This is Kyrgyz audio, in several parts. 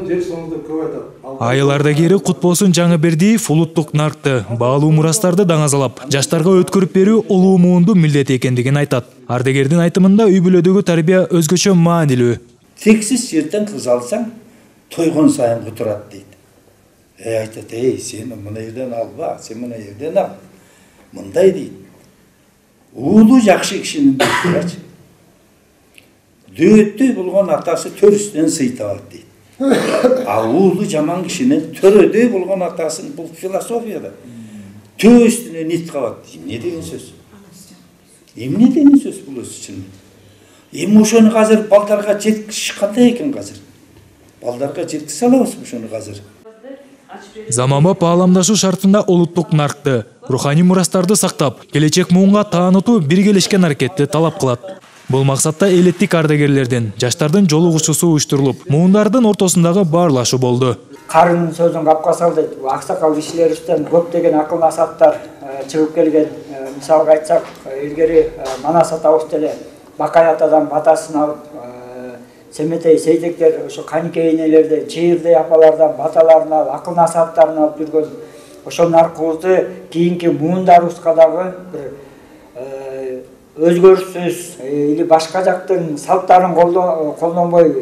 жер соңында көп айтат. Айыларда кери Кутболсун Жаңыбердиев улуттук наркты, баалуу мурастарды даңазалап, жаштарга өткөрүп берүү улуу муунду милдет экендигин айтат. Ардагердин айтымында үй бүлөдөгү тарбия өзгөчө маанилүү. Тексиз жерден кыз алсаң, тойгон сайын кутурат дейт. Айтат, сен мына жерден алба, сен мына жерден ал. Мындай дейт. Уулу жакшы кишинин дейт. Дөйөттөй болгон атасы төрүстөн сый табат дейт. Уулу жаман кишинин төрөдөй болгон атасын бул философияда төө үстүнө нит кабат. Эмне деген сөз? Эмне деген сөз бул өз үчүн? Эми ошону азыр балдарга жеткизиш кандай экен азыр? Балдарга жеткизе алабызбы ошону азыр? Заманбап бааламдашуу шартында улуттук наркты, руханий мурастарды сактап, келечек муунга таанытуу биргелешкен аракетти талап кылат. Бул максатта элеттик ардагерлерден, жаштардын жолугушуусу уюштурулуп, муундардын ортосундагы баарлашуу болду. Карынын сөзүн капка сал дейт. Аксакал кишилерибизден көптөгөн акыл насааттар чыгып келген. Мисалга айтсак, илгери Манас атабыз деле Бакай атадан батасын алып, Семетей сейдектер ошо Каникей энелерди, Чийирдей апалардан баталарын алып, акыл насааттарын алып жүргөн. Ошонун аркылуу кийинки муундарыбызга дагы бир өзгөрүшсүз или башка жактын салттарын колдонбой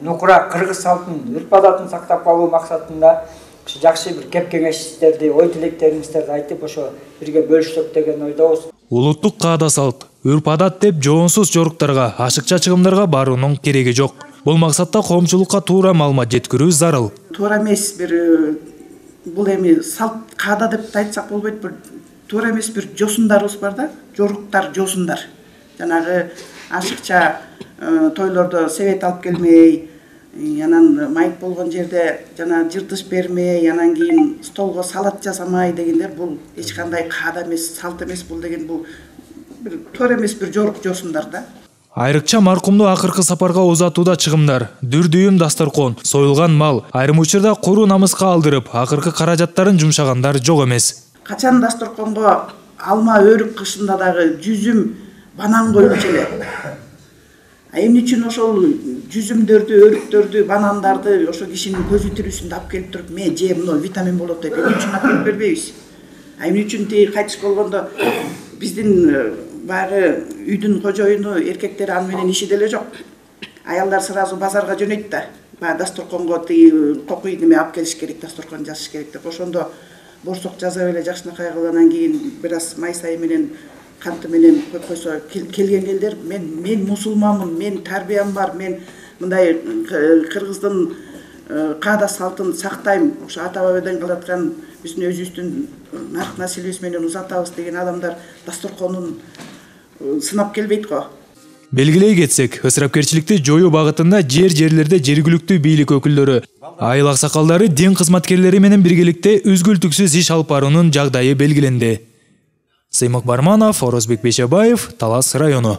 нукура кыргыз салтын, үрп-адатын сактап калуу максатында жакшы бир кеп кеңештерди, ой тилектериңиздерди айтып, ошо бирге бөлүшсөк деген ойдобуз. Улуттук каада салт, үрп-адат деп жоонсуз жоруктарга, ашыкча чыгымдарга баруунун кереги жок. Бул максатта коомчулукка туура маалымат жеткирүү зарыл. Туура эмес бир бул эми салт каада деп айтсак болбойт, бир туура эмес бир жосундарыбыз бар да, жоруктар, жосундар. Жанагы ашыкча тойлордо себет алып келмей, анан майып болгон жерде жана жыртыш бермей, анан кийин столго салат жасамай дегендер бул эч кандай каада эмес, салт эмес бул деген бул бир туура эмес бир жорук жосундар да. Айрыкча маркумду акыркы сапарга узатууда чыгымдар, дүр-дүйүм дасторкон, союлган мал, айрым учурда куру намыска алдырып, акыркы каражаттарын жумшагандар жок эмес. Качан дасторконго алма өрүк кышында дагы жүзүм банан коюлчу эле. Эмне үчүн ошол жүзүмдөрдү, өрүктөрдү, банандарды ошо кишинин көзү тирүүсүндө алып келип туруп, "Ме же, мына витамин болот" деп эмне үчүн алып келип бербейбиз? Эмне үчүн тиги кайтыш болгондо биздин баары үйдүн кожоюну, эркектери аны менен иши деле жок. Аялдар сразу базарга жөнөйт да. Баягы дасторконго тиги кокуй неме алып келиш керек, дасторкон жасаш керек деп. Ошондо борсок жасап эле жакшынакай кылып, анан кийин бир аз май сай менен канты менен коюп койсо келген элдер мен мусулманмын, мен тарбиям бар, мен мындай кыргыздын каада салтын сактайм, ошо ата бабадан калаткан биздин өзүбүздүн нарк населебиз менен узатабыз деген адамдар дасторконун сынап келбейт го. Белгилей кетсек, ысырапкерчиликти жоюу багытында жерлерде жергиликтүү бийлик өкүлдөрү, айыл аксакалдары, дин кызматкерлери менен биргеликте үзгүлтүксүз иш алып баруунун жагдайы белгиленди. Сыймык Барманов, Орозбек Бейшебаев, Талас району.